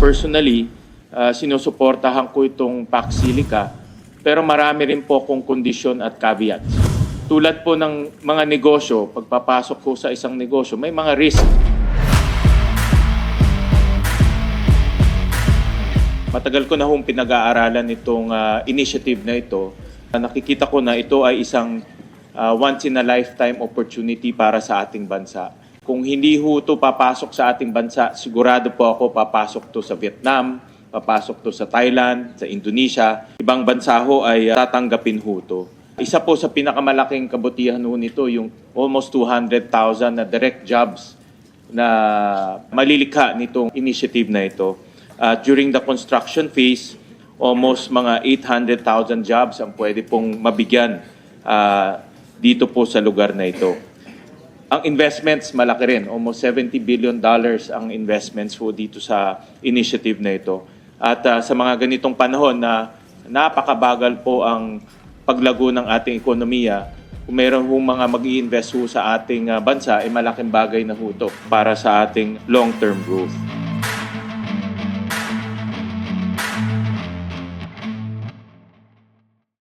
Personally, sinusuportahan ko itong Pax Silica, pero marami rin po akong kondisyon at caveats. Tulad po ng mga negosyo, pagpapasok ko sa isang negosyo, may mga risk. Matagal ko na hong pinag-aaralan itong initiative na ito. Nakikita ko na ito ay isang once-in-a-lifetime opportunity para sa ating bansa. Kung hindi ho ito papasok sa ating bansa, sigurado po ako papasok to sa Vietnam, papasok to sa Thailand, sa Indonesia. Ibang bansa ho ay tatanggapin ho ito. Isa po sa pinakamalaking kabutihan ho nito, yung almost 200,000 na direct jobs na malilikha nitong initiative na ito. During the construction phase, almost mga 800,000 jobs ang pwede pong mabigyan dito po sa lugar na ito. Ang investments malaki rin, almost $70 billion ang investments po dito sa initiative na ito. At sa mga ganitong panahon na napakabagal po ang paglago ng ating ekonomiya, kung meron hong mga mag-i-invest ho sa ating bansa, ay malaking bagay na ho ito para sa ating long-term growth.